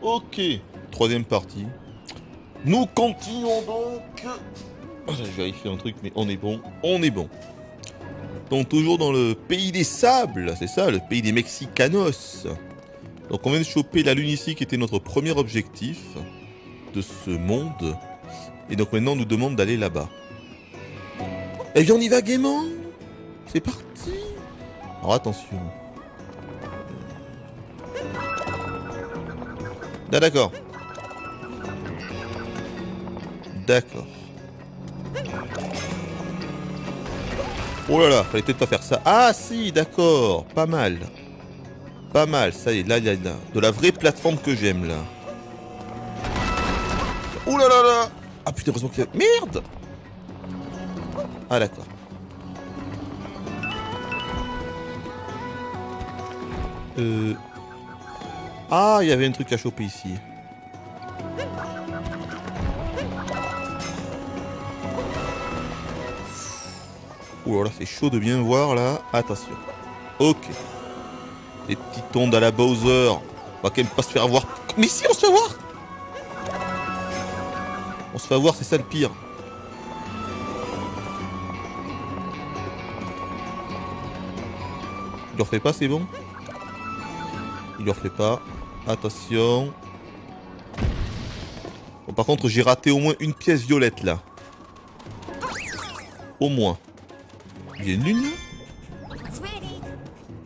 Ok, troisième partie. Nous continuons donc. Je vérifie un truc, mais on est bon, on est bon. Donc toujours dans le pays des sables, c'est ça, le pays des Mexicanos. Donc on vient de choper la lune ici qui était notre premier objectif de ce monde. Et donc maintenant on nous demande d'aller là-bas. Eh bien on y va gaiement. C'est parti. Alors attention. Ah d'accord. D'accord. Oh là là, fallait peut-être pas faire ça. Ah si, d'accord, pas mal. Pas mal, ça y est, là, il y a de la vraie plateforme que j'aime, là. Oh là là là. Ah putain, heureusement qu'il y a... Merde. Ah d'accord. Ah, il y avait un truc à choper ici. Oh là là, c'est chaud de bien voir, là. Attention. Ok. Les petites ondes à la Bowser. On va quand même pas se faire avoir. Mais si, on se fait avoir. On se fait avoir, c'est ça le pire. Il le refait pas, c'est bon? Il le refait pas. Attention. Bon, par contre, j'ai raté au moins une pièce violette, là. Au moins. Il y a une lune, là?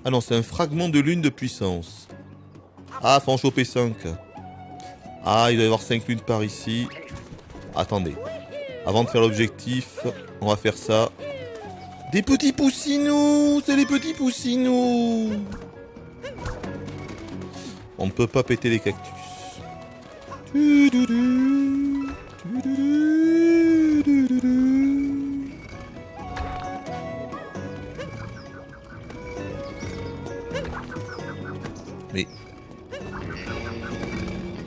Ah non, c'est un fragment de lune de puissance. Ah, faut en choper 5. Ah, il doit y avoir 5 lunes par ici. Attendez. Avant de faire l'objectif, on va faire ça. Des petits poussinous. C'est les petits poussinous. On ne peut pas péter les cactus. Mais...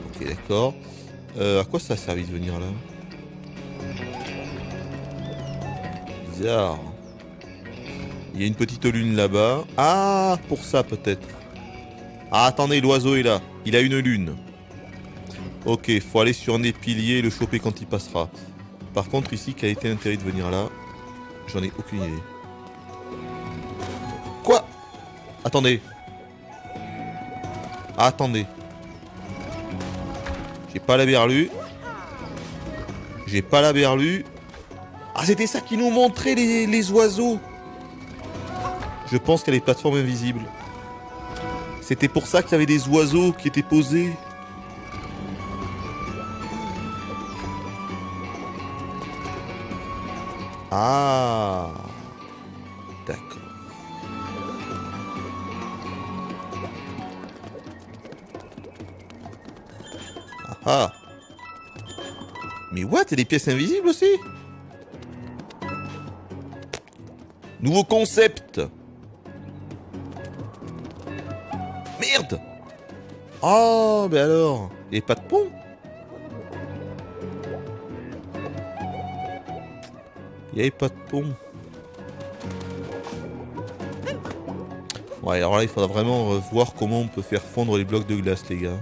Ok, d'accord. À quoi ça a servi de venir là? Bizarre. Il y a une petite lune là-bas. Ah, pour ça peut-être. Ah, attendez, l'oiseau est là. Il a une lune. Ok, faut aller sur un des piliers et le choper quand il passera. Par contre, ici, quel a été l'intérêt de venir là? J'en ai aucune idée. Quoi? Attendez. Attendez. J'ai pas la berlue. J'ai pas la berlue. Ah, c'était ça qui nous montrait les oiseaux. Je pense qu'il y a des plateformes invisibles. C'était pour ça qu'il y avait des oiseaux qui étaient posés. Ah. D'accord. Ah ah. Mais what? Il y a des pièces invisibles aussi? Nouveau concept. Merde. Oh, mais alors. Et pas de pont? Il n'y avait pas de pont. Ouais, alors là, il faudra vraiment voir comment on peut faire fondre les blocs de glace, les gars.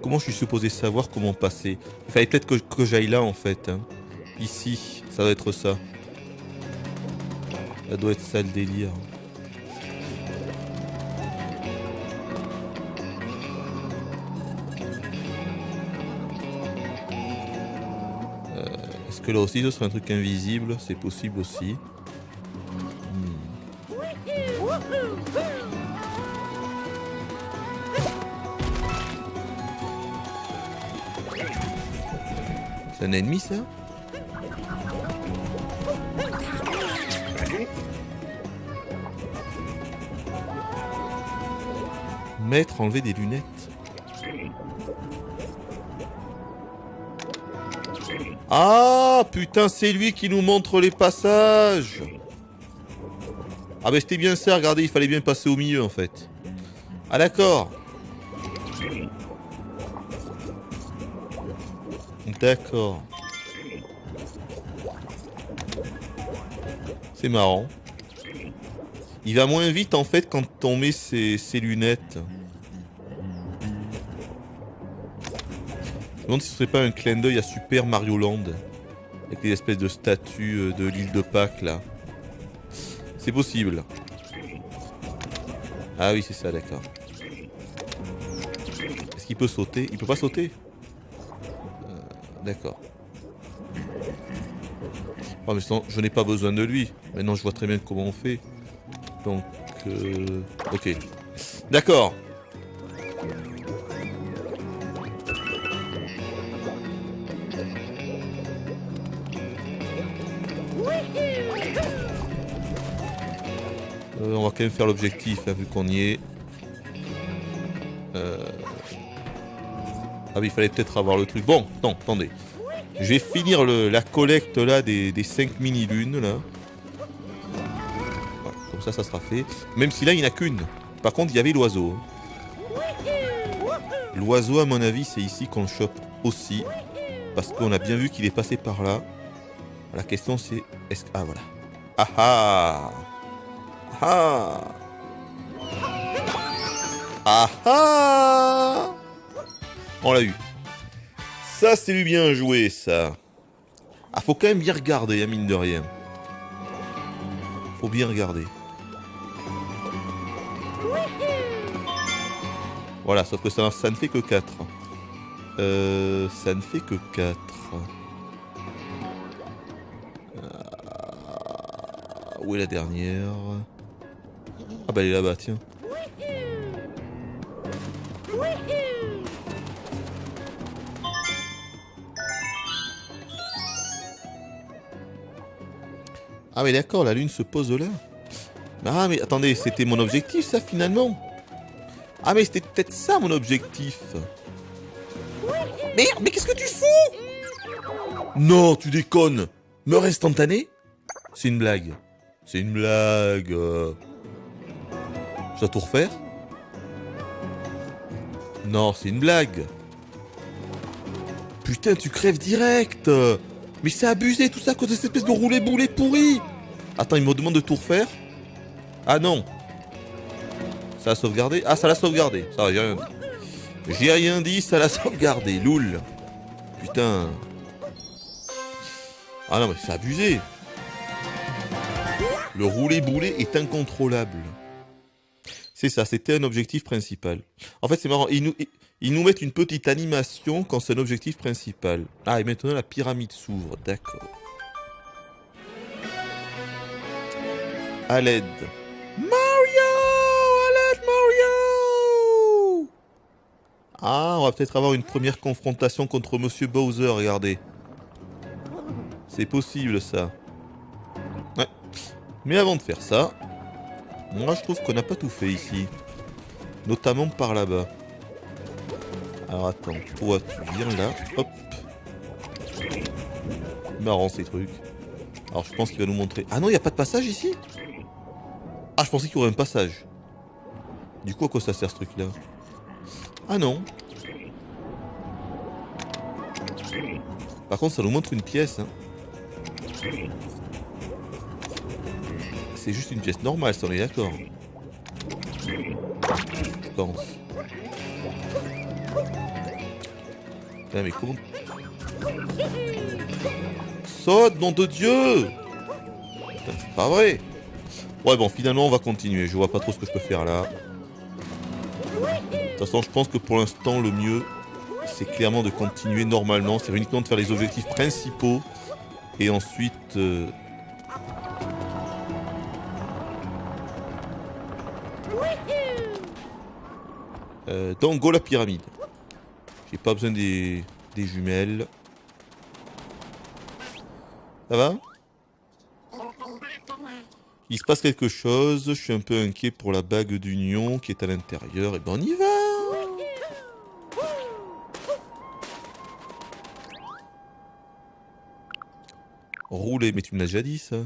Comment je suis supposé savoir comment passer? Il fallait peut-être que j'aille là, en fait. Hein. Ici, ça doit être ça. Ça doit être ça, le délire. Est-ce que là aussi, ce serait un truc invisible? C'est possible aussi. C'est un ennemi, ça? Maître, enlever des lunettes. Ah, putain, c'est lui qui nous montre les passages. Ah bah c'était bien ça, regardez, il fallait bien passer au milieu, en fait. Ah d'accord. D'accord. C'est marrant. Il va moins vite en fait quand on met ses lunettes. Je me demande si ce serait pas un clin d'œil à Super Mario Land. Avec les espèces de statues de l'île de Pâques là. C'est possible. Ah oui, c'est ça, d'accord. Est-ce qu'il peut sauter? Il peut pas sauter? D'accord. Oh, mais je n'ai pas besoin de lui. Maintenant, je vois très bien comment on fait. Donc, ok. D'accord. On va quand même faire l'objectif, hein, vu qu'on y est. Ah oui, il fallait peut-être avoir le truc. Bon, non, attendez. Je vais finir la collecte là des 5 mini-lunes là. Voilà, comme ça sera fait. Même si là, il n'y en a qu'une. Par contre, il y avait l'oiseau. L'oiseau, à mon avis, c'est ici qu'on le chope aussi. Parce qu'on a bien vu qu'il est passé par là. La question c'est... Est-ce que... Ah, voilà. Ah ah! Ah ah! Ah! On l'a eu. Ça, c'est du bien joué, ça. Ah, faut quand même bien regarder, hein, mine de rien. Faut bien regarder. Voilà, sauf que ça ne fait que 4. Ça ne fait que 4. Où est la dernière? Ah bah elle est là-bas, tiens. Ah mais d'accord, la lune se pose là. Ah mais attendez, c'était mon objectif ça finalement. Ah mais c'était peut-être ça mon objectif. Merde, mais qu'est-ce que tu fous? Non, tu déconnes. Meurs instantané? C'est une blague. C'est une blague. Je dois tout refaire? Non, c'est une blague. Putain, tu crèves direct. Mais c'est abusé tout ça à cause de cette espèce de roulé-boulé pourri. Attends, il me demande de tout refaire? Ah non. Ça a sauvegardé? Ah, ça l'a sauvegardé. Ça va, j'ai rien dit. J'ai rien dit, ça l'a sauvegardé. Loul. Putain. Ah non, mais c'est abusé. Le roulé-boulé est incontrôlable. C'est ça, c'était un objectif principal. En fait, c'est marrant. Ils nous mettent une petite animation quand c'est un objectif principal. Ah, et maintenant la pyramide s'ouvre. D'accord. À l'aide. Mario! À l'aide, Mario! Ah, on va peut-être avoir une première confrontation contre Monsieur Bowser, regardez. C'est possible, ça. Ouais. Mais avant de faire ça, moi je trouve qu'on n'a pas tout fait ici. Notamment par là-bas. Alors attends, toi tu viens là, hop. Marrant ces trucs. Alors je pense qu'il va nous montrer... Ah non, il n'y a pas de passage ici? Ah, je pensais qu'il y aurait un passage. Du coup, à quoi ça sert ce truc-là? Ah non. Par contre, ça nous montre une pièce. Hein. C'est juste une pièce normale, ça on est d'accord. Je pense. Ah, mais comment... Saute, nom de Dieu! Putain, c'est pas vrai. Ouais, bon, finalement, on va continuer. Je vois pas trop ce que je peux faire là. De toute façon, je pense que pour l'instant, le mieux, c'est clairement de continuer normalement. C'est uniquement de faire les objectifs principaux. Et ensuite... donc, go la pyramide. J'ai pas besoin des jumelles. Ça va? Il se passe quelque chose. Je suis un peu inquiet pour la bague d'union qui est à l'intérieur. Et ben on y va! Rouler, mais tu me l'as déjà dit ça?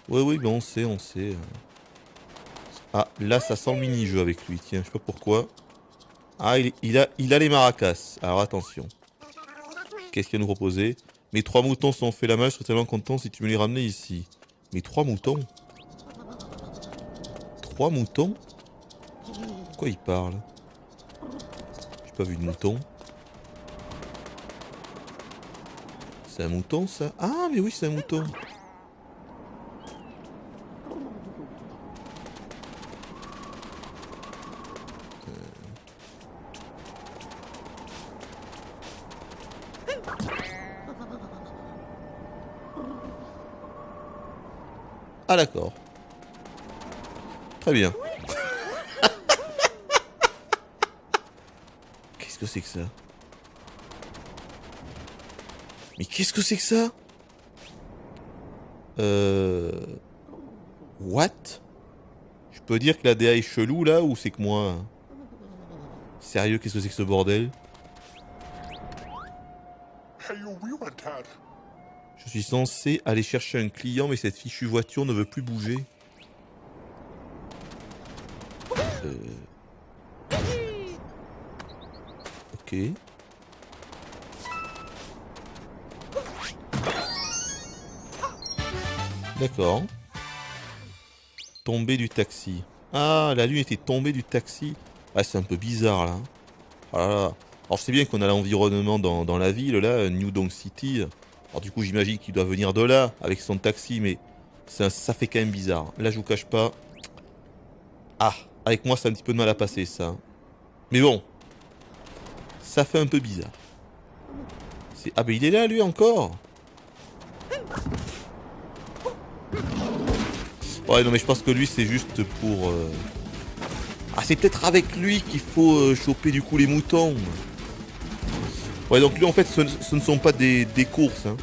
Ouais, oui, mais on sait, on sait. Ah, là ça sent le mini-jeu avec lui. Tiens, je sais pas pourquoi. Ah, il a les maracas. Alors attention. Qu'est-ce qu'il va nous proposer? Mes 3 moutons sont fait la malle, je serais tellement content si tu me les ramenais ici. Mes 3 moutons? 3 moutons. Pourquoi il parle? J'ai pas vu de mouton. C'est un mouton ça? Ah mais oui c'est un mouton. Ah d'accord. Très bien. Qu'est-ce que c'est que ça? Mais qu'est-ce que c'est que ça? What? Je peux dire que la DA est chelou là ou c'est que moi? Sérieux, qu'est-ce que c'est que ce bordel? Je suis censé aller chercher un client mais cette fichue voiture ne veut plus bouger. Ok. D'accord. Tombé du taxi. Ah, la lune était tombée du taxi. Ah, c'est un peu bizarre là. Ah là là. Alors je sais bien qu'on a l'environnement dans la ville là, New Donk City. Alors du coup j'imagine qu'il doit venir de là avec son taxi, mais ça fait quand même bizarre. Là je vous cache pas. Ah, avec moi c'est un petit peu de mal à passer ça. Mais bon, ça fait un peu bizarre. Ah ben il est là lui encore. Ouais non mais je pense que lui c'est juste pour... Ah c'est peut-être avec lui qu'il faut choper du coup les moutons. Ouais donc lui en fait ce ne sont pas des courses hein.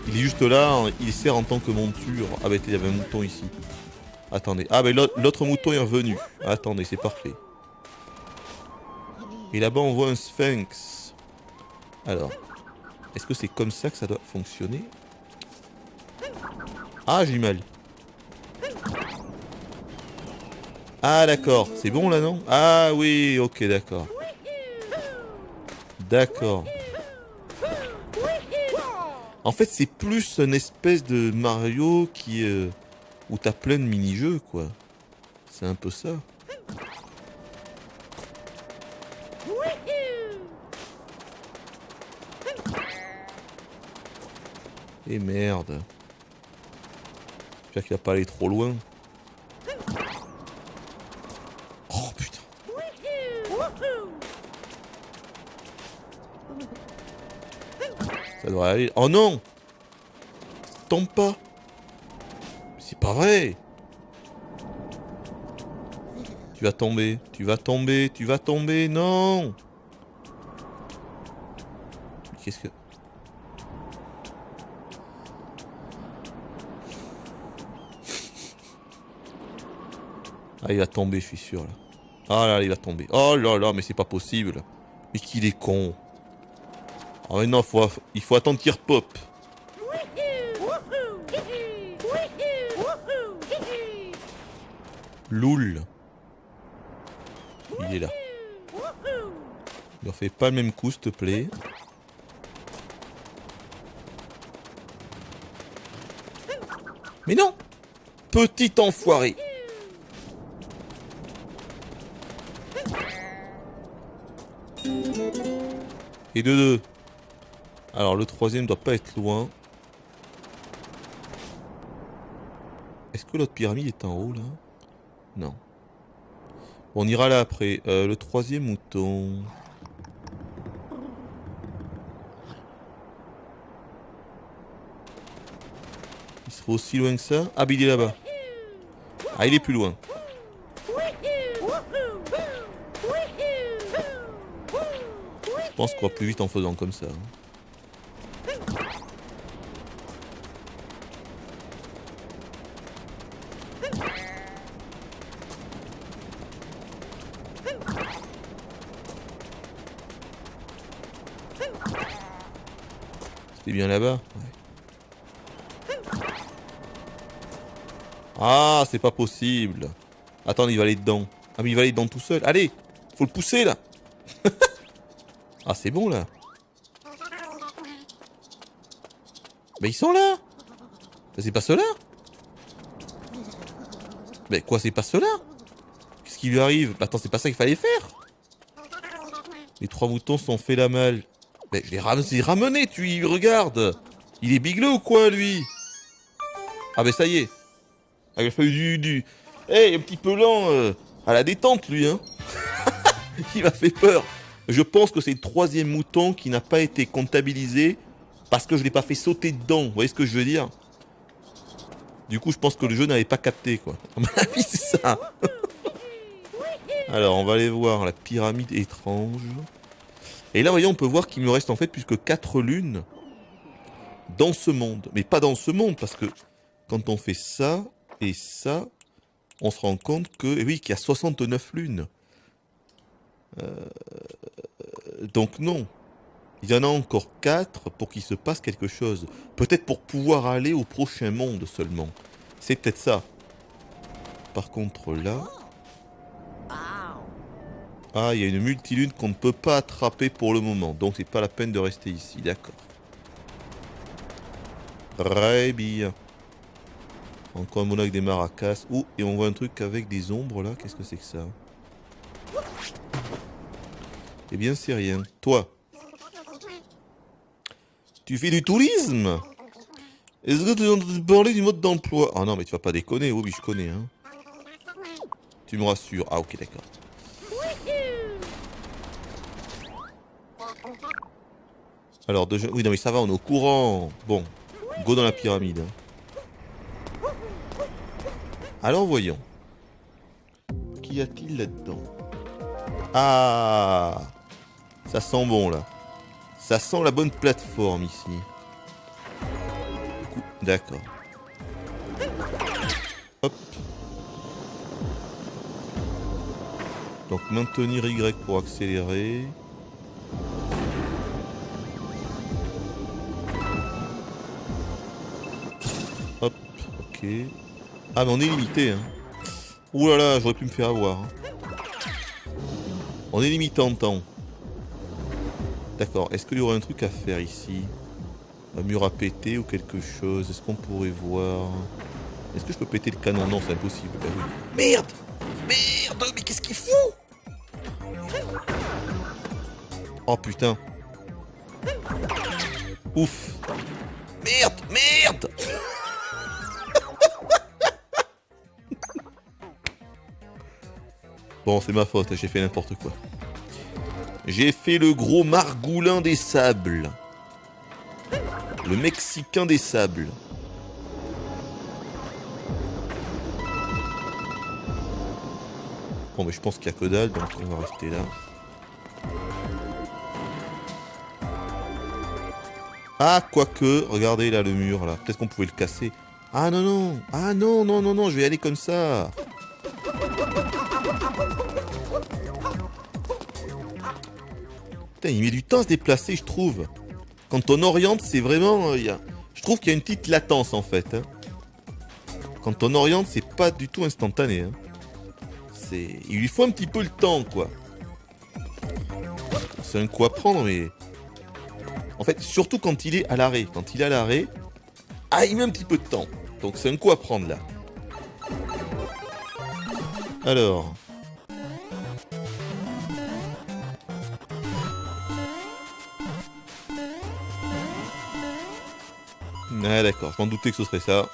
Il est juste là, il sert en tant que monture. Ah bah il y avait un mouton ici. Attendez, ah bah l'autre mouton est revenu. Attendez, c'est parfait. Et là-bas on voit un sphinx. Alors, est-ce que c'est comme ça que ça doit fonctionner? Ah j'ai eu mal. Ah d'accord, c'est bon là non? Ah oui, ok d'accord. D'accord. En fait c'est plus une espèce de Mario qui où t'as plein de mini-jeux quoi. C'est un peu ça. Et merde. J'espère qu'il va pas aller trop loin. Oh putain. Ça devrait aller. Oh non! Tombe pas! C'est pas vrai! Tu vas tomber, tu vas tomber, tu vas tomber, non! Qu'est-ce que... Ah il va tomber je suis sûr là. Ah là il va tomber. Oh là là mais c'est pas possible. Mais qu'il est con. Ah mais non il faut attendre qu'il repop. Loul. Il est là. Ne refais pas le même coup s'il te plaît. Mais non! Petit enfoiré! Et de deux. Alors le troisième doit pas être loin. Est-ce que l'autre pyramide est en haut là? Non. On ira là après. Le troisième mouton. Il serait aussi loin que ça? Ah, mais il est là-bas. Ah, il est plus loin. Je pense qu'on va plus vite en faisant comme ça. C'était bien là-bas? Ouais. Ah, c'est pas possible. Attends, il va aller dedans. Ah, mais il va aller dedans tout seul. Allez, faut le pousser là. Ah, c'est bon là. Mais ils sont là. C'est pas ceux-là. Mais quoi, c'est pas ceux-là? qui lui arrive? Attends, c'est pas ça qu'il fallait faire. Les 3 moutons sont fait la malle. Mais je l'ai ramené, tu regardes. Il est bigleux ou quoi, lui? Ah ben ça y est. Ah, il a fallu du... Hey, un petit peu lent à la détente, lui, hein. Il m'a fait peur. Je pense que c'est le 3e mouton qui n'a pas été comptabilisé parce que je l'ai pas fait sauter dedans. Vous voyez ce que je veux dire? Du coup, je pense que le jeu n'avait pas capté, quoi. À mon avis, c'est ça. Alors, on va aller voir la pyramide étrange. Et là, voyez, on peut voir qu'il me reste en fait plus que 4 lunes dans ce monde. Mais pas dans ce monde, parce que quand on fait ça et ça, on se rend compte que, eh oui, qu'il y a 69 lunes. Donc non. Il y en a encore 4 pour qu'il se passe quelque chose. Peut-être pour pouvoir aller au prochain monde seulement. C'est peut-être ça. Par contre là... Ah, il y a une multilune qu'on ne peut pas attraper pour le moment. Donc c'est pas la peine de rester ici, d'accord. Très bien. Encore un mono avec des maracas. Oh, et on voit un truc avec des ombres là. Qu'est-ce que c'est que ça? Eh bien c'est rien. Toi, tu fais du tourisme? Est-ce que tu as entendu parler du mode d'emploi? Ah non, mais tu vas pas déconner. Oh oui, je connais, hein. Tu me rassures. Ah ok, d'accord. Alors, oui, non mais ça va, on est au courant. Bon, go dans la pyramide. Alors voyons. Qu'y a-t-il là-dedans? Ah, ça sent bon là. Ça sent la bonne plateforme ici. D'accord. Hop. Donc maintenir Y pour accélérer. Hop, ok. Ah mais on est limité, hein. Ouh là là, j'aurais pu me faire avoir, hein. On est limité en temps. D'accord, est-ce qu'il y aurait un truc à faire ici? Un mur à péter ou quelque chose? Est-ce qu'on pourrait voir? Est-ce que je peux péter le canon? Non, c'est impossible. Ben oui. Merde! Merde! Mais qu'est-ce qu'il fout? Oh putain. Ouf. Merde! Merde! Bon, c'est ma faute, j'ai fait n'importe quoi. J'ai fait le gros margoulin des sables. Le Mexicain des sables. Bon, mais je pense qu'il n'y a que dalle, donc on va rester là. Ah, quoique, regardez là le mur, là. Peut-être qu'on pouvait le casser. Ah non, non. Ah non, non, non, non, je vais aller comme ça. Putain, il met du temps à se déplacer, je trouve. Quand on oriente, c'est vraiment... Je trouve qu'il y a une petite latence, en fait. Hein. Quand on oriente, c'est pas du tout instantané. Hein. Il lui faut un petit peu le temps, quoi. C'est un coup à prendre, mais... En fait, surtout quand il est à l'arrêt. Quand il est à l'arrêt, ah, il met un petit peu de temps. Donc c'est un coup à prendre, là. Alors... Ah d'accord, je m'en doutais que ce serait ça.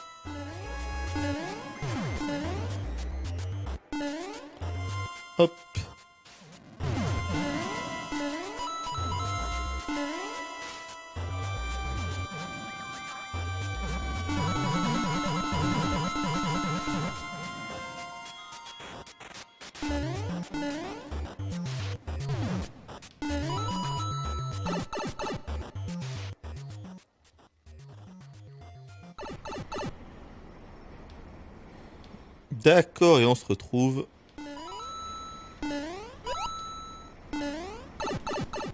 Hop. D'accord, et on se retrouve...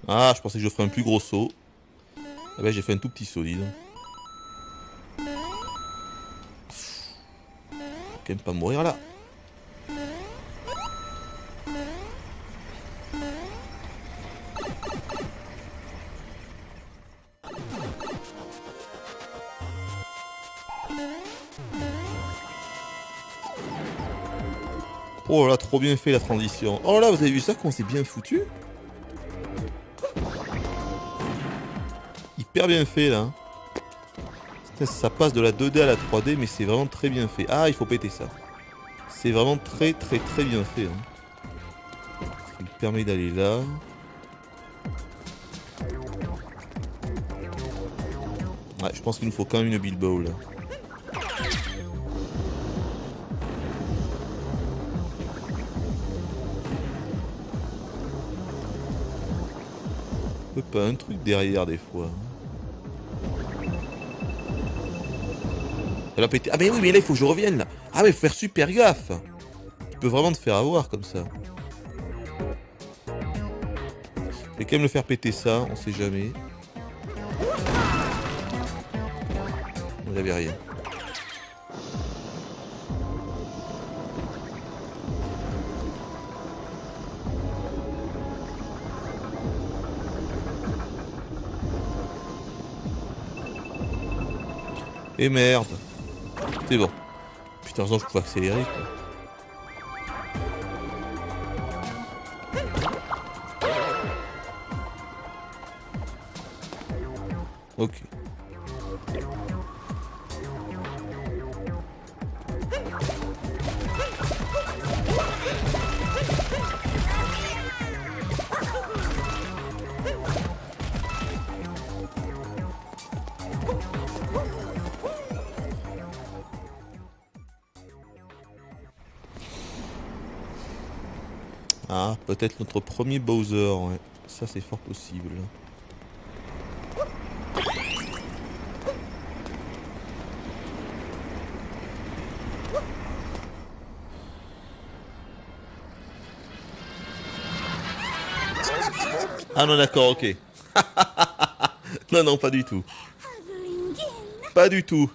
Ah, je pensais que je ferais un plus gros saut. Ah ben, j'ai fait un tout petit saut, dis donc. Faut quand même pas mourir là. Oh là, trop bien fait la transition. Oh là, vous avez vu ça, comment c'est bien foutu? Hyper bien fait là. Ça passe de la 2D à la 3D, mais c'est vraiment très bien fait. Ah, il faut péter ça. C'est vraiment très bien fait. Hein. Ça me permet d'aller là. Ouais, je pense qu'il nous faut quand même une Bilbo là. Pas un truc derrière des fois. Elle a pété. Ah mais oui, mais là il faut que je revienne là. Ah mais il faut faire super gaffe. Tu peux vraiment te faire avoir comme ça. Je vais quand même le faire péter ça, on sait jamais. Il n'y avait rien. Et merde. C'est bon. Putain, je peux accélérer quoi. Ok. Ah, peut-être notre premier Bowser, ouais. Ça, c'est fort possible. Ah non, d'accord, ok. Non, non, pas du tout. Pas du tout.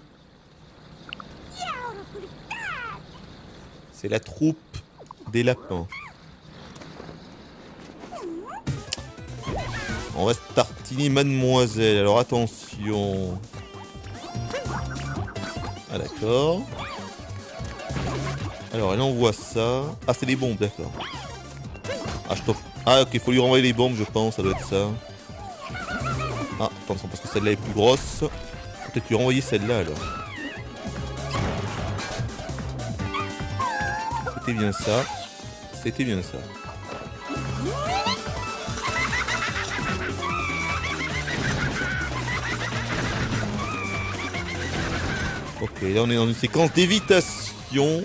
C'est la troupe des lapins. On va tartiner mademoiselle, alors attention. Ah d'accord. Alors elle envoie ça. Ah c'est des bombes, d'accord. Ah je t'offre. Ah ok, faut lui renvoyer les bombes je pense, ça doit être ça. Ah attention parce que celle-là est plus grosse. Peut-être lui renvoyer celle-là alors. C'était bien ça. C'était bien ça. Ok, là on est dans une séquence d'évitation.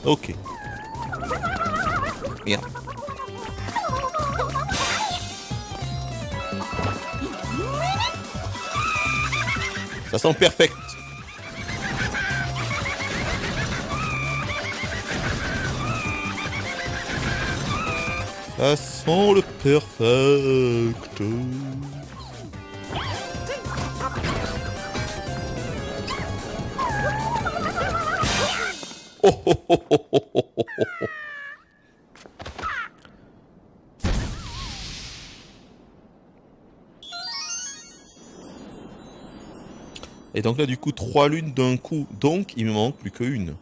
Ok. Merde. Ça sent perfect. Ça sent le perfect. Oh, oh, oh, oh, oh, oh, oh, oh. Et donc là du coup 3 lunes d'un coup. Donc il me manque plus qu'une.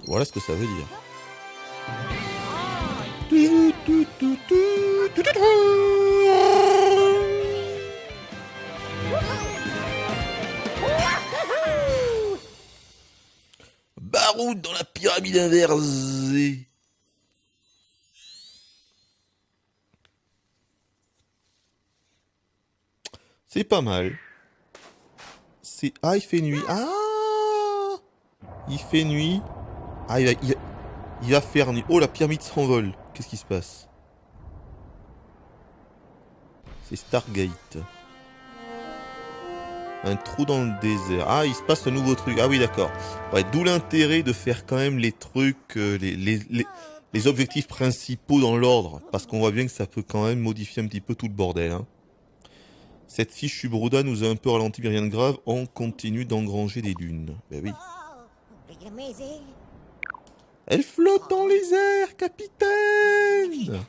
Voilà ce que ça veut dire. Baroud dans la pyramide inversée. C'est pas mal. C'est... Ah, il fait nuit. Ah, il fait nuit. Ah, il va faire nuit. Oh, la pyramide s'envole. Qu'est-ce qui se passe? C'est Stargate. Un trou dans le désert. Ah, il se passe un nouveau truc. Ah oui, d'accord. Ouais, d'où l'intérêt de faire quand même les trucs, les objectifs principaux dans l'ordre. Parce qu'on voit bien que ça peut quand même modifier un petit peu tout le bordel. Hein. Cette fichue Brouda nous a un peu ralenti, mais rien de grave. On continue d'engranger des dunes. Ben oui. Elle flotte dans les airs, capitaine!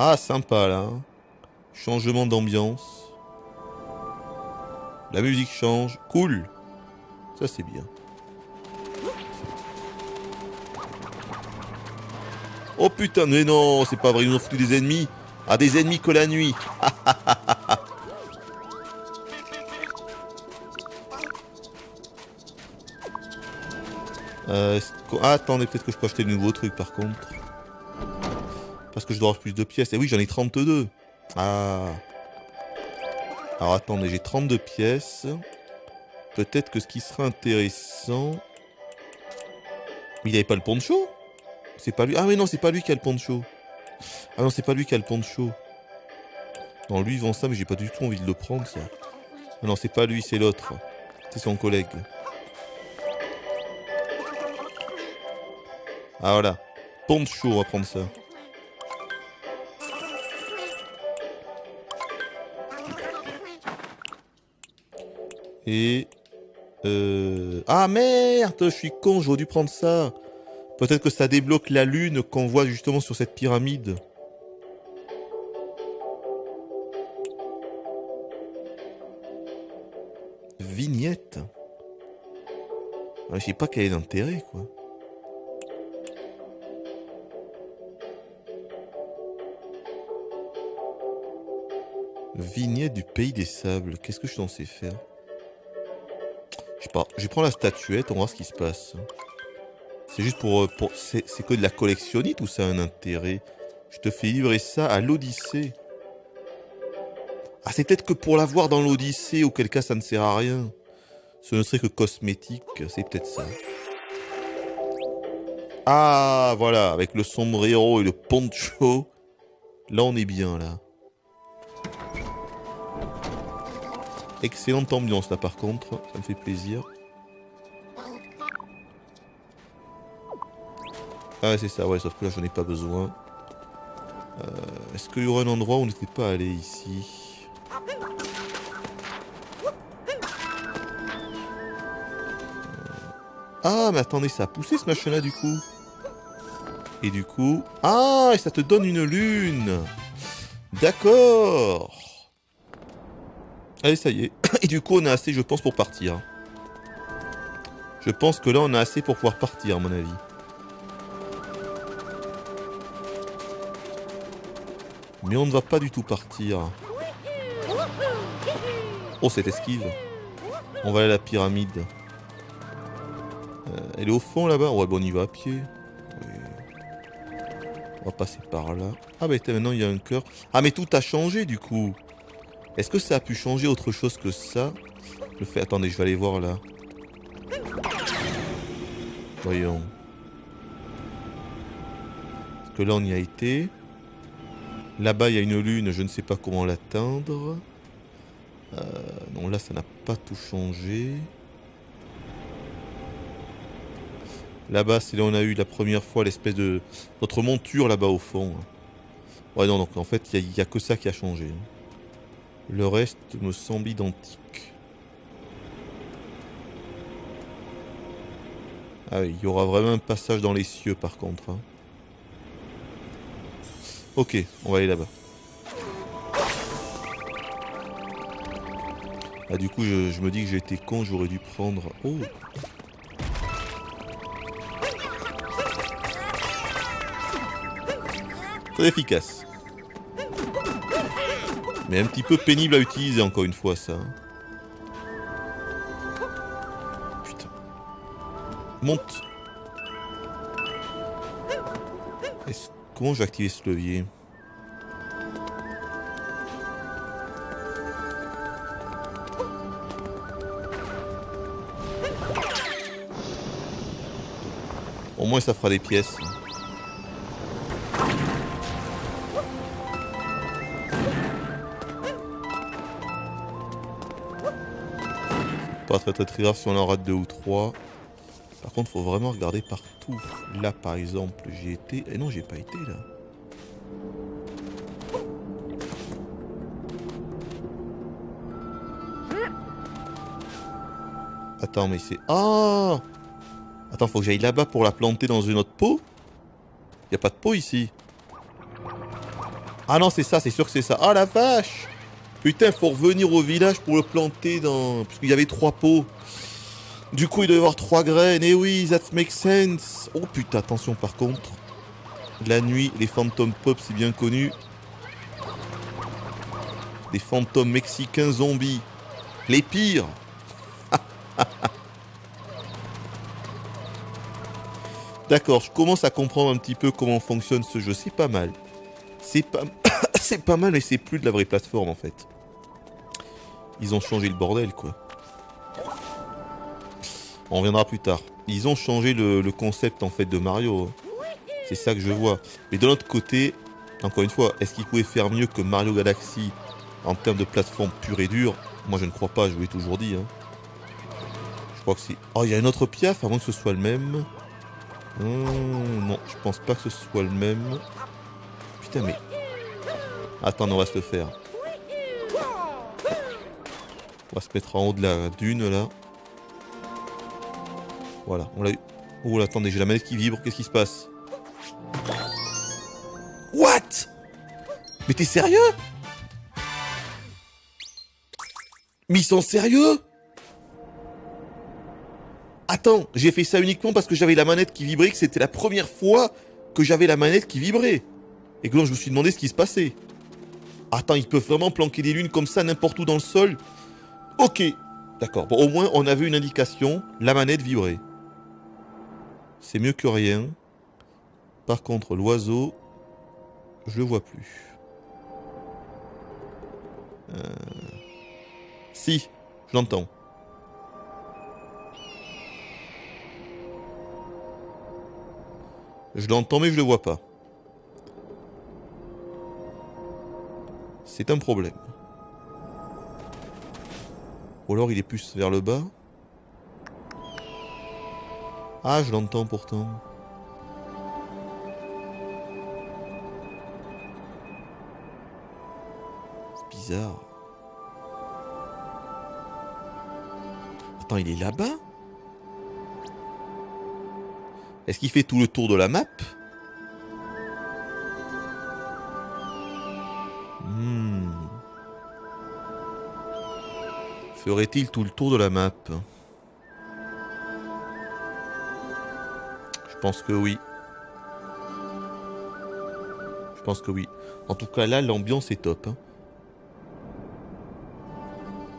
Ah, sympa là. Changement d'ambiance. La musique change. Cool. Ça, c'est bien. Oh putain, mais non, c'est pas vrai, ils nous ont foutu des ennemis. Ah, des ennemis que la nuit. Ah, attendez, peut-être que je peux acheter de nouveaux trucs par contre. Parce que je dois avoir plus de pièces. Et oui, j'en ai 32. Ah. Alors attendez, j'ai 32 pièces. Peut-être que ce qui serait intéressant... Mais il avait pas le poncho? C'est pas lui. Ah mais non, c'est pas lui qui a le poncho. Ah non, c'est pas lui qui a le poncho. Non, lui il vend ça, mais j'ai pas du tout envie de le prendre ça. Ah non, c'est pas lui, c'est l'autre. C'est son collègue. Ah voilà. Poncho, on va prendre ça. Et... Ah merde, je suis con, j'aurais dû prendre ça. Peut-être que ça débloque la lune qu'on voit justement sur cette pyramide. Vignette. Je sais pas quel est l'intérêt, quoi. Vignette du pays des sables. Qu'est-ce que je suis censé faire? Je sais pas. Je prends la statuette, on va voir ce qui se passe. C'est juste pour c'est que de la collectionnite ou ça a un intérêt? Je te fais livrer ça à l'Odyssée. Ah, c'est peut-être que pour l'avoir dans l'Odyssée, auquel cas ça ne sert à rien. Ce ne serait que cosmétique, c'est peut-être ça. Ah, voilà, avec le sombrero et le poncho. Là, on est bien, là. Excellente ambiance, là, par contre. Ça me fait plaisir. Ah, c'est ça, ouais, sauf que là, j'en ai pas besoin. Est-ce qu'il y aurait un endroit où on n'était pas allé ici? Ah, mais attendez, ça a poussé ce machin-là, du coup. Et du coup... Ah, et ça te donne une lune. D'accord. Allez, ça y est. Et du coup, on a assez, je pense, pour partir. Je pense que là, on a assez pour pouvoir partir, à mon avis. Mais on ne va pas du tout partir. Oh, cette esquive. On va aller à la pyramide. Elle est au fond, là-bas? Ouais, bon, on y va à pied. Oui. On va passer par là. Ah, bah, maintenant, il y a un cœur. Ah, mais tout a changé, du coup. Est-ce que ça a pu changer autre chose que ça? Je fais... Attendez, je vais aller voir là. Voyons. Parce que là, on y a été. Là-bas, il y a une lune, je ne sais pas comment l'atteindre. Non, là, ça n'a pas tout changé. Là-bas, c'est là où on a eu la première fois l'espèce de... Notre monture, là-bas, au fond. Ouais, non, donc en fait, il n'y a que ça qui a changé. Le reste me semble identique. Ah oui, il y aura vraiment un passage dans les cieux, par contre. Hein. Ok, on va aller là-bas. Ah, du coup, je me dis que j'ai été con, j'aurais dû prendre... Oh! Très efficace. Mais un petit peu pénible à utiliser, encore une fois, ça. Putain. Monte! Comment je vais activer ce levier? Au moins ça fera des pièces. Pas très grave si on en rate 2 ou 3. Par contre, faut vraiment regarder partout. Là, par exemple, j'ai été... Eh non, j'ai pas été, là. Attends, mais c'est... Ah! Attends, faut que j'aille là-bas pour la planter dans une autre pot? Y a pas de pot ici. Ah non, c'est ça, c'est sûr que c'est ça. Ah la vache! Putain, faut revenir au village pour le planter dans... Parce qu'il y avait 3 pots. Du coup, il doit y avoir 3 graines. Eh oui, that makes sense. Oh putain, attention par contre. La nuit, les fantômes pop, c'est bien connu. Des fantômes mexicains zombies. Les pires. D'accord, je commence à comprendre un petit peu comment fonctionne ce jeu. C'est pas mal. C'est pas... c'est pas mal, mais c'est plus de la vraie plateforme, en fait. Ils ont changé le bordel, quoi. On reviendra plus tard. Ils ont changé le concept, en fait, de Mario. C'est ça que je vois. Mais de l'autre côté, encore une fois, est-ce qu'ils pouvaient faire mieux que Mario Galaxy en termes de plateforme pure et dure? Moi, je ne crois pas, je vous l'ai toujours dit. Hein. Je crois que c'est... Oh, il y a un autre Piaf, avant que ce soit le même. Non, je pense pas que ce soit le même. Putain, mais... Attends, on va se le faire. On va se mettre en haut de la dune, là. Voilà, on l'a eu. Oh là, attendez, j'ai la manette qui vibre, qu'est-ce qui se passe? What? Mais t'es sérieux? Mais ils sont sérieux? Attends, j'ai fait ça uniquement parce que j'avais la manette qui vibrait, que c'était la première fois que j'avais la manette qui vibrait. Et que donc je me suis demandé ce qui se passait. Attends, ils peuvent vraiment planquer des lunes comme ça n'importe où dans le sol? Ok, d'accord. Bon, au moins on avait une indication, la manette vibrait. C'est mieux que rien. Par contre, l'oiseau, je le vois plus. Si, je l'entends. Je l'entends mais je le vois pas. C'est un problème. Ou alors il est plus vers le bas. Ah, je l'entends pourtant. C'est bizarre. Attends, il est là-bas? Est-ce qu'il fait tout le tour de la map? Ferait-il tout le tour de la map? Je pense que oui. Je pense que oui. En tout cas, là, l'ambiance est top. Hein.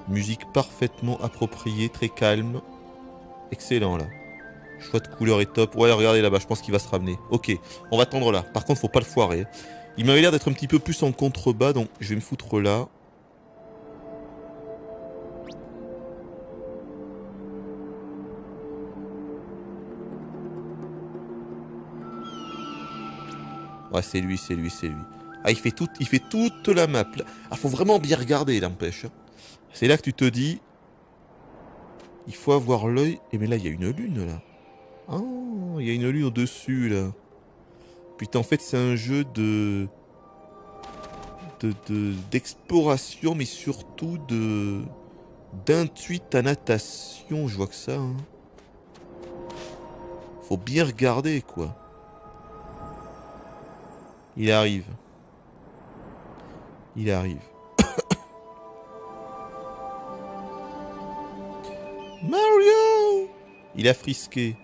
Musique parfaitement appropriée, très calme. Excellent, là. Choix de couleur est top. Ouais, regardez là-bas, je pense qu'il va se ramener. Ok, on va attendre là. Par contre, faut pas le foirer. Il m'avait l'air d'être un petit peu plus en contrebas, donc je vais me foutre là. Ouais, c'est lui, c'est lui, c'est lui. Ah, il fait toute la map. Ah, faut vraiment bien regarder, n'empêche. C'est là que tu te dis... Il faut avoir l'œil... Et mais là, il y a une lune, là. Oh, il y a une lune au-dessus, là. Putain, en fait, c'est un jeu de... d'exploration, mais surtout de... d'intuit à natation, je vois que ça. Hein. Faut bien regarder, quoi. Il arrive. Il arrive. Mario! Il a frisqué.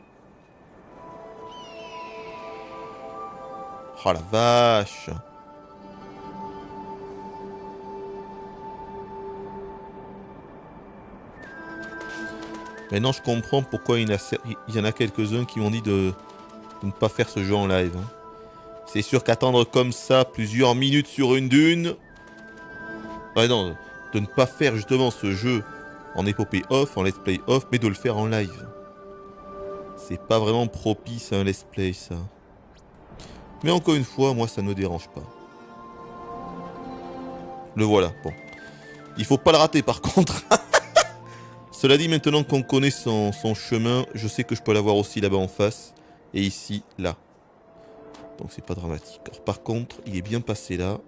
Oh la vache! Maintenant je comprends pourquoi il y en a quelques-uns qui m'ont dit de ne pas faire ce jeu en live. Hein. C'est sûr qu'attendre comme ça plusieurs minutes sur une dune... Ouais non, de ne pas faire justement ce jeu en épopée off, en let's play off, mais de le faire en live. C'est pas vraiment propice à un let's play ça. Mais encore une fois, moi ça ne me dérange pas. Le voilà, bon. Il faut pas le rater par contre. Cela dit, maintenant qu'on connaît son chemin, je sais que je peux l'avoir aussi là-bas en face. Et ici, là. Donc c'est pas dramatique. Alors, par contre, il est bien passé là.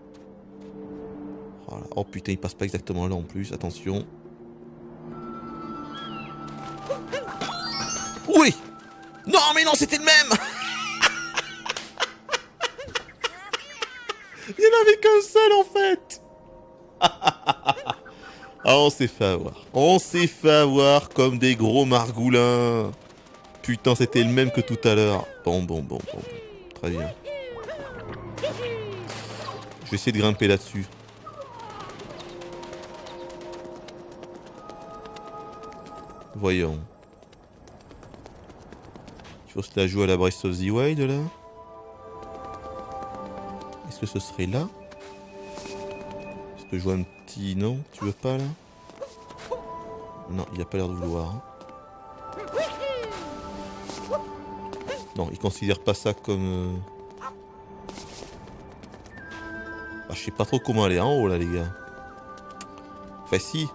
Voilà. Oh putain, il passe pas exactement là en plus, attention. Oui! Non mais non, c'était le même! Il y en avait qu'un seul en fait. Ah, on s'est fait avoir. On s'est fait avoir comme des gros margoulins. Putain, c'était le même que tout à l'heure. Bon. Très bien. Je vais essayer de grimper là-dessus. Voyons. Il faut se la jouer à la Breath of the Wild là. Est-ce que ce serait là? Est-ce que je vois un petit... Non, tu veux pas là? Non, il a pas l'air de vouloir. Hein. Non, il considère pas ça comme... Ah, je sais pas trop comment aller en haut là les gars. Enfin si,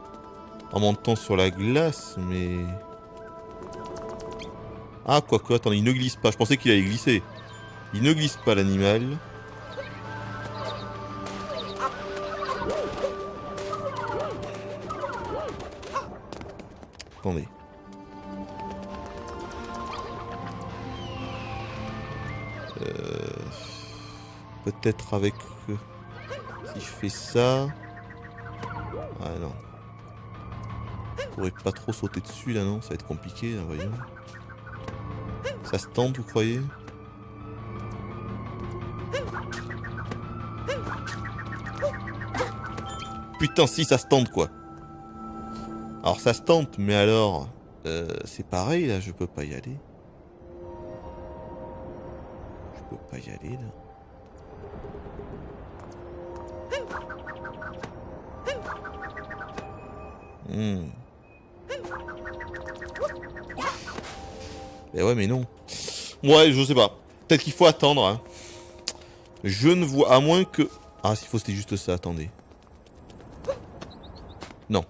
en montant sur la glace, mais... Ah quoique, attendez, il ne glisse pas, je pensais qu'il allait glisser. Il ne glisse pas l'animal. Attendez. Peut-être avec... Si je fais ça... Ah non. Je pourrais pas trop sauter dessus là non, ça va être compliqué là, voyons. Ça se tente vous croyez? Putain si ça se tente quoi. Alors ça se tente mais alors... c'est pareil là, je peux pas y aller. Je peux pas y aller là. Mais ouais mais non. Ouais je sais pas. Peut-être qu'il faut attendre. Hein. Je ne vois... À moins que... Ah s'il faut c'était juste ça, attendez. Non.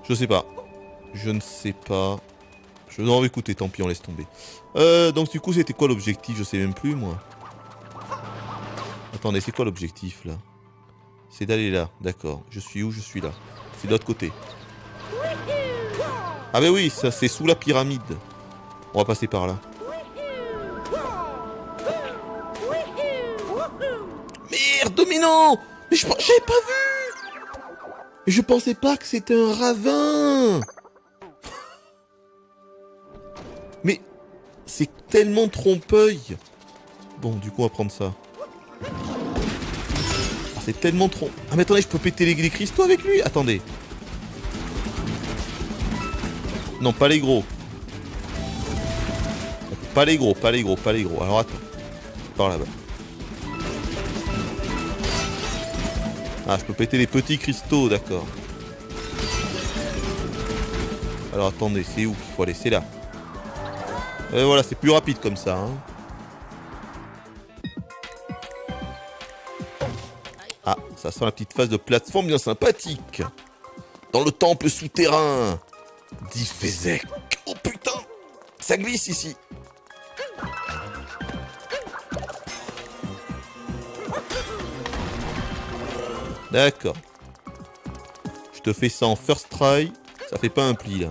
Je sais pas. Je ne sais pas. Je vais écouter, tant pis on laisse tomber. Donc du coup c'était quoi l'objectif? Je sais même plus moi. Attendez, c'est quoi l'objectif là? C'est d'aller là, d'accord. Je suis où? Je suis là. C'est de l'autre côté. Ah bah oui, ça c'est sous la pyramide. On va passer par là. Merde, mais non! Mais j'avais pas vu! Je pensais pas que c'était un ravin! Mais c'est tellement trompe-œil! Bon, du coup on va prendre ça. Ah, c'est tellement trop... Ah mais attendez, je peux péter les cristaux avec lui? Attendez. Non, pas les gros. Pas les gros. Alors attends. Par là-bas. Ah, je peux péter les petits cristaux, d'accord. Alors attendez, c'est où qu'il faut aller? C'est là. Et voilà, c'est plus rapide comme ça. Hein. Ah, ça sent la petite phase de plateforme bien sympathique. Dans le temple souterrain d'Ifezek. Oh putain, ça glisse ici. D'accord. Je te fais ça en first try. Ça fait pas un pli là.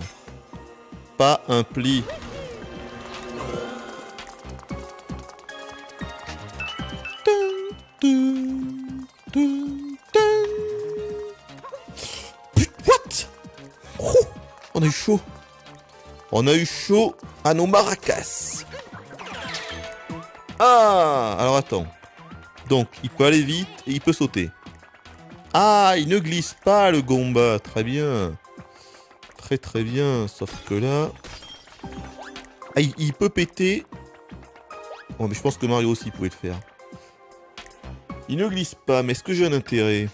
Pas un pli. What? Oh, on a eu chaud. On a eu chaud à nos maracas. Ah, alors attends. Donc, il peut aller vite et il peut sauter. Ah, il ne glisse pas le Gomba. Très bien. Très bien. Sauf que là... Ah, il peut péter. Oh, mais je pense que Mario aussi pouvait le faire. Il ne glisse pas, mais est-ce que j'ai un intérêt?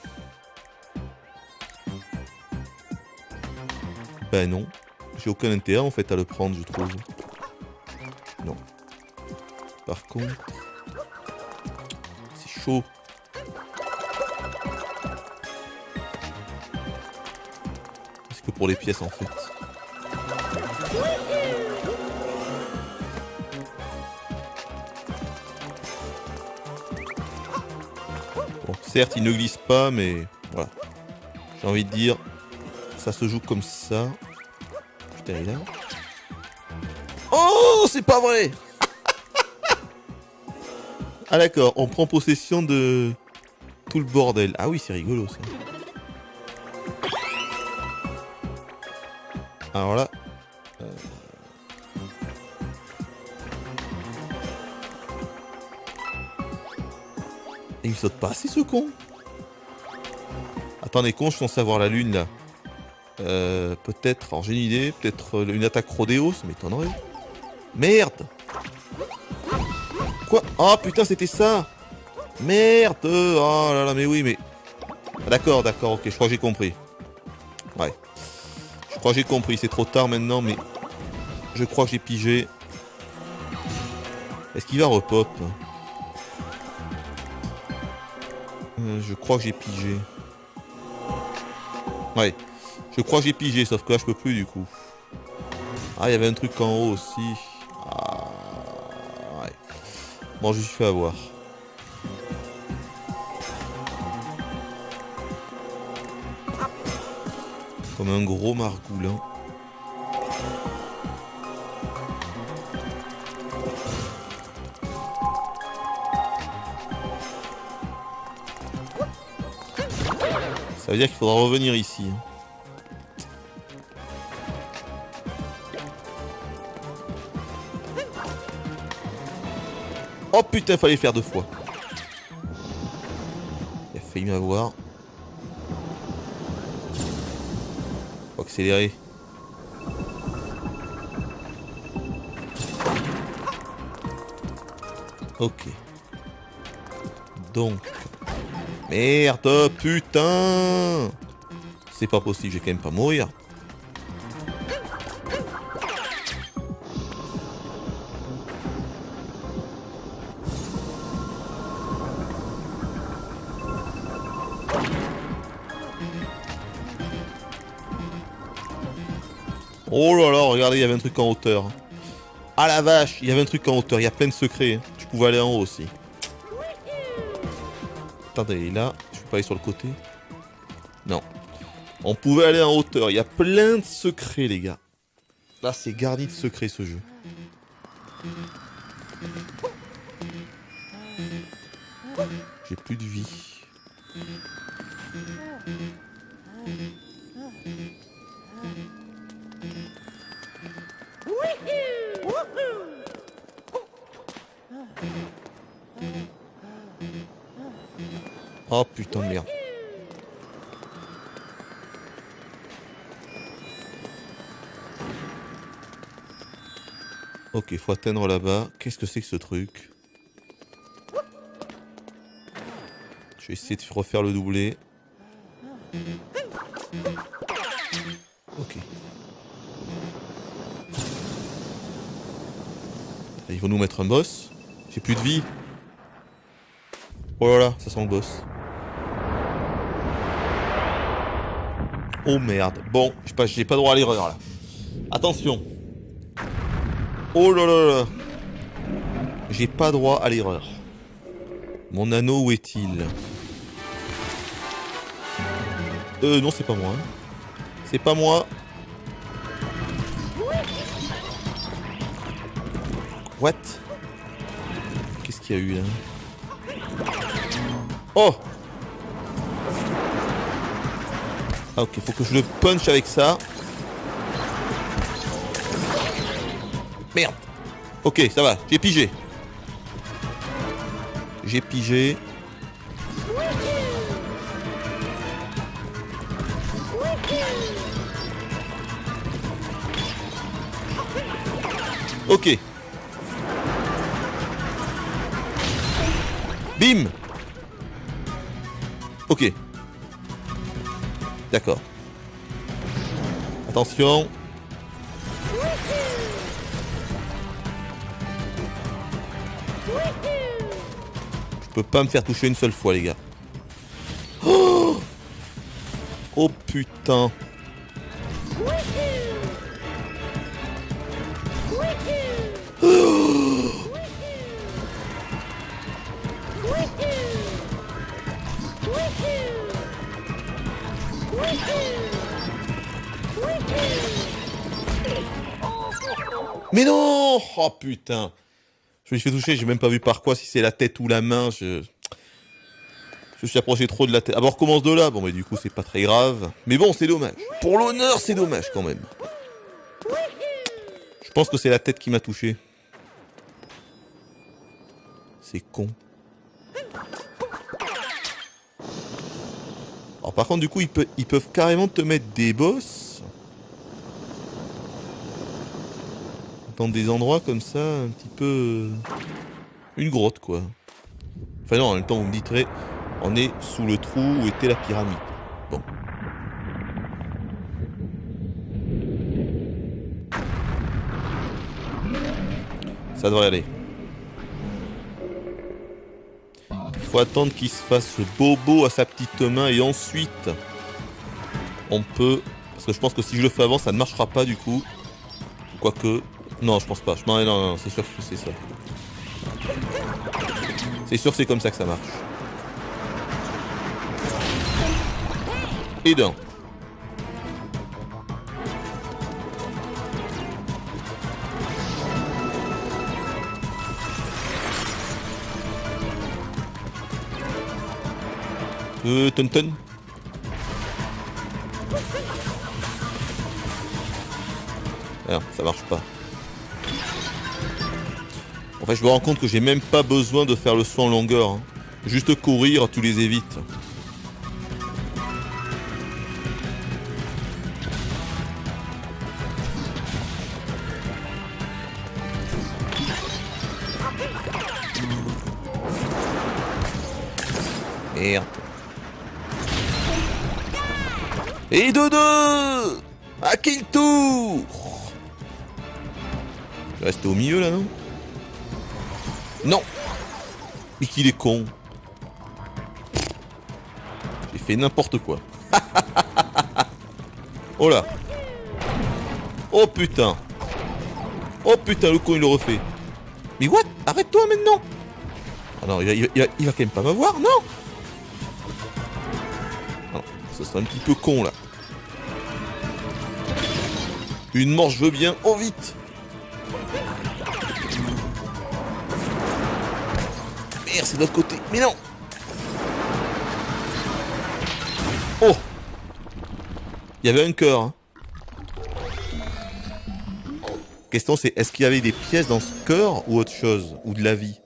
Ben non. J'ai aucun intérêt en fait à le prendre, je trouve. Non. Par contre... C'est chaud. C'est que pour les pièces en fait. Bon, certes, il ne glisse pas, mais voilà. J'ai envie de dire, ça se joue comme ça. Putain, il est là. Oh, c'est pas vrai! Ah d'accord, on prend possession de tout le bordel. Ah oui, c'est rigolo ça. Alors là... Et il saute pas, c'est ce con. Attendez, con, je pense avoir la lune là. Peut-être, alors j'ai une idée, peut-être une attaque rodéo, ça m'étonnerait. Merde! Quoi? Oh putain, c'était ça! Merde! Oh là là, mais oui, mais... Ah, d'accord, d'accord, ok, je crois que j'ai compris. Ouais. Je crois que j'ai compris, c'est trop tard maintenant, mais... Je crois que j'ai pigé. Est-ce qu'il va repop? Je crois que j'ai pigé. Ouais. Je crois que j'ai pigé, sauf que là je peux plus du coup. Ah, il y avait un truc en haut aussi. Ah, ouais. Bon, je me suis fait avoir. Comme un gros margoulin. Ça veut dire qu'il faudra revenir ici. Oh putain, fallait faire 2 fois. Il a failli m'avoir. Faut accélérer. Ok. Donc. Merde, putain. C'est pas possible, je vais quand même pas mourir. Oh là là, regardez, il y avait un truc en hauteur. Ah la vache, il y avait un truc en hauteur, il y a plein de secrets. Tu pouvais aller en haut aussi. Attendez, là, je peux pas aller sur le côté. Non. On pouvait aller en hauteur, il y a plein de secrets les gars. Là c'est garni de secrets ce jeu. J'ai plus de vie. Oh putain de merde. Ok, faut atteindre là-bas. Qu'est-ce que c'est que ce truc? Je vais essayer de refaire le doublé. Ok. Ils vont nous mettre un boss. J'ai plus de vie. Oh là là, ça sent le boss. Oh merde. Bon, je sais pas, j'ai pas droit à l'erreur là. Attention. Oh là là là. J'ai pas droit à l'erreur. Mon anneau, où est-il? Non, c'est pas moi. C'est pas moi. What? Qu'est-ce qu'il y a eu là? Oh! Ah ok, faut que je le punch avec ça. Merde. Ok, ça va, j'ai pigé. J'ai pigé. Ok. Bim. Ok. D'accord. Attention. Je peux pas me faire toucher une seule fois, les gars. Oh, oh putain. Mais non! Oh putain! Je me suis fait toucher, j'ai même pas vu par quoi, si c'est la tête ou la main, je me suis approché trop de la tête. Ah bon, on recommence de là, bon mais du coup c'est pas très grave. Mais bon, c'est dommage. Pour l'honneur, c'est dommage quand même. Je pense que c'est la tête qui m'a touché. C'est con. Alors par contre, du coup, ils peuvent carrément te mettre des boss dans des endroits comme ça, un petit peu... une grotte, quoi. Enfin non, en même temps, vous me direz, on est sous le trou où était la pyramide. Bon. Ça devrait aller. Il faut attendre qu'il se fasse bobo à sa petite main et ensuite on peut... Parce que je pense que si je le fais avant, ça ne marchera pas du coup. Quoique... Non, je pense pas. Non, non, c'est sûr que c'est ça. C'est sûr que c'est comme ça que ça marche. Et d'un. Tonton. Alors, ça marche pas. En fait, je me rends compte que j'ai même pas besoin de faire le saut en longueur. Hein. Juste courir, tu les évites. Merde. Et de deux. À quel tour? Je vais rester au milieu là, non? Non. Mais qu'il est con. J'ai fait n'importe quoi. Oh là. Oh putain. Oh putain, le con il le refait. Mais what? Arrête-toi maintenant. Ah non, il va quand même pas m'avoir, non? Non, ça serait un petit peu con là. Une mort, je veux bien. Oh vite. Merde, c'est de l'autre côté. Mais non. Oh. Il y avait un cœur. Hein. Question c'est, est-ce qu'il y avait des pièces dans ce cœur ou autre chose? Ou de la vie?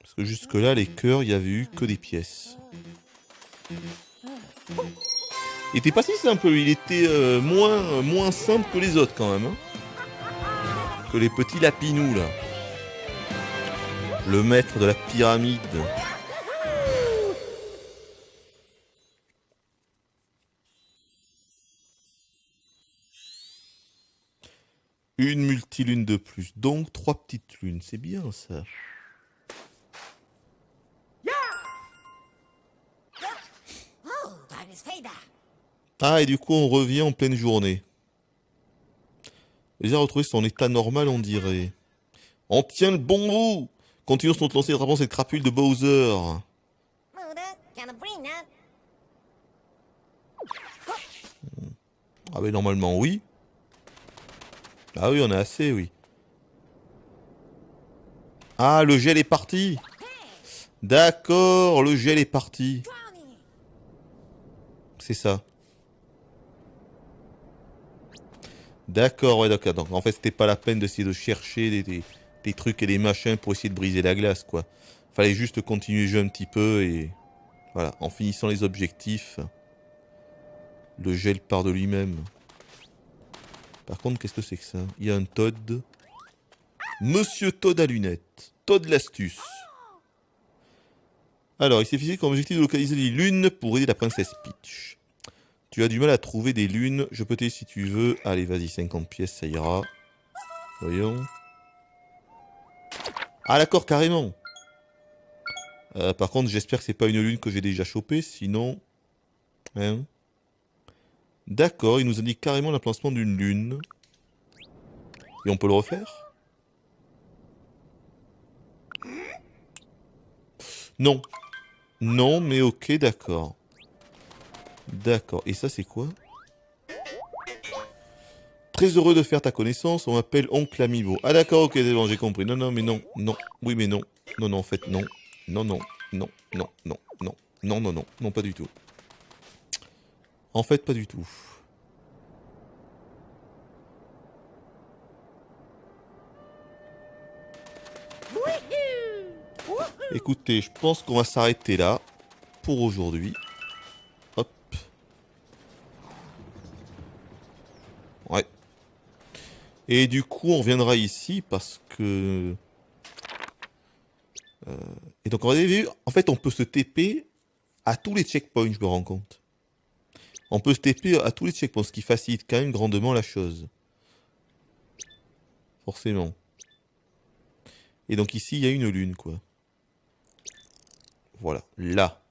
Parce que jusque là, les cœurs, il y avait eu que des pièces. Il était pas si simple, il était moins simple que les autres quand même. Hein. Que les petits lapinous là. Le maître de la pyramide. Une multilune de plus, donc 3 petites lunes, c'est bien ça. Ah, et du coup on revient en pleine journée. Déjà retrouvé son état normal on dirait. On tient le bon bout. Continuons notre lancée attrapant cette crapule de Bowser. Ah mais normalement oui. Ah oui on a assez oui. Ah le gel est parti. D'accord, le gel est parti. C'est ça. D'accord, ouais d'accord. Donc en fait c'était pas la peine d'essayer de chercher des trucs et des machins pour essayer de briser la glace quoi. Fallait juste continuer le jeu un petit peu et... Voilà, en finissant les objectifs, le gel part de lui-même. Par contre, qu'est-ce que c'est que ça? Il y a un Toad. Monsieur Toad à lunettes. Toad l'astuce. Alors, il s'est fixé comme objectif de localiser les lunes pour aider la princesse Peach. Tu as du mal à trouver des lunes. Je peux t'aider si tu veux. Allez, vas-y, 50 pièces, ça ira. Voyons. Ah, d'accord, carrément. Par contre, j'espère que c'est pas une lune que j'ai déjà chopée, sinon... Hein? D'accord, il nous indique carrément l'emplacement d'une lune. Et on peut le refaire? Non. Non, mais ok, d'accord. D'accord. Et ça, c'est quoi? Très heureux de faire ta connaissance, on m'appelle Oncle Amiibo. Ah d'accord, ok, c'est bon, j'ai compris. Non, non, mais non, non, oui, mais non. Non, non, en fait, non. Non, non, non, non, non, non, non, non, non, non, pas du tout. En fait, pas du tout. Écoutez, je pense qu'on va s'arrêter là pour aujourd'hui. Hop. Ouais. Et du coup, on reviendra ici parce que... Et donc, on avait vu... En fait, on peut se TP à tous les checkpoints, je me rends compte. On peut se TP à tous les checkpoints, ce qui facilite quand même grandement la chose. Forcément. Et donc ici, il y a une lune, quoi. Voilà, là.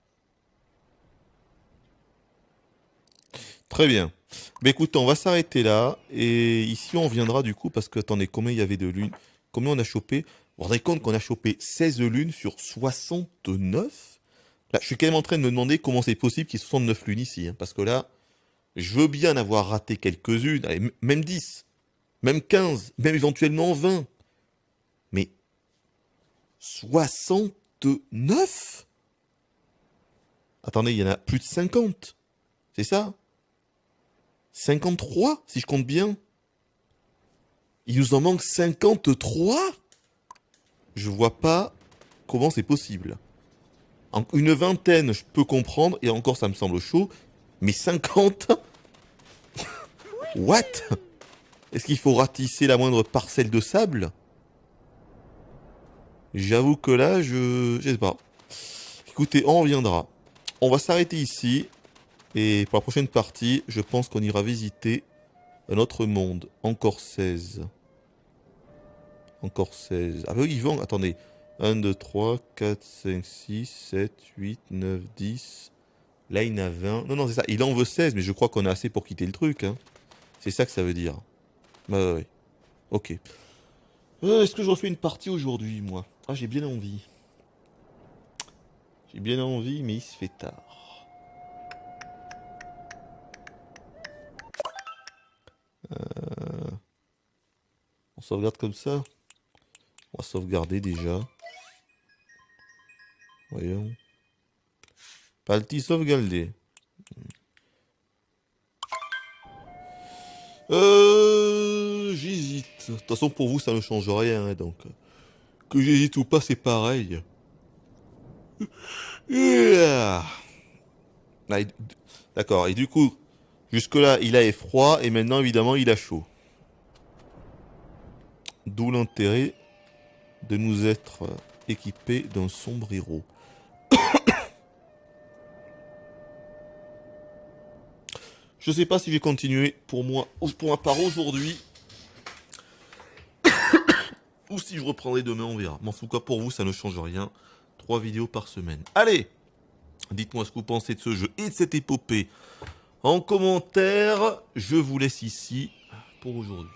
Très bien. Mais écoute, on va s'arrêter là. Et ici, on viendra du coup, parce que, attendez, combien il y avait de lunes? Combien on a chopé? Vous vous rendez compte qu'on a chopé 16 lunes sur 69? Là, je suis quand même en train de me demander comment c'est possible qu'il y ait 69 lunes ici. Hein, parce que là, je veux bien en avoir raté quelques-unes, allez, même 10, même 15, même éventuellement 20. Mais 69? Attendez, il y en a plus de 50. C'est ça? 53, si je compte bien. Il nous en manque 53? Je vois pas comment c'est possible. En une vingtaine, je peux comprendre, et encore ça me semble chaud. Mais 50? What? Est-ce qu'il faut ratisser la moindre parcelle de sable? J'avoue que là, je sais pas. Écoutez, on reviendra. On va s'arrêter ici. Et pour la prochaine partie, je pense qu'on ira visiter un autre monde. Encore 16. Encore 16. Ah bah oui, ils vont. Attendez. 1, 2, 3, 4, 5, 6, 7, 8, 9, 10. Là, il y en a 20. Non, non, c'est ça. Il en veut 16, mais je crois qu'on a assez pour quitter le truc. Hein. C'est ça que ça veut dire. Bah ouais. Ok. Est-ce que je refais une partie aujourd'hui, moi? Ah, j'ai bien envie. J'ai bien envie, mais il se fait tard. On sauvegarde comme ça. On va sauvegarder déjà. Voyons. Partie sauvegardée. J'hésite. De toute façon, pour vous, ça ne change rien, hein, donc. Que j'hésite ou pas, c'est pareil. Ah, d'accord, et du coup, jusque-là, il a froid, et maintenant, évidemment, il a chaud. D'où l'intérêt de nous être équipés d'un sombrero. Je sais pas si je vais continuer pour moi, pour ma part aujourd'hui, ou si je reprendrai demain, on verra. Mais en tout cas, pour vous, ça ne change rien. 3 vidéos par semaine. Allez, dites-moi ce que vous pensez de ce jeu et de cette épopée en commentaire. Je vous laisse ici pour aujourd'hui.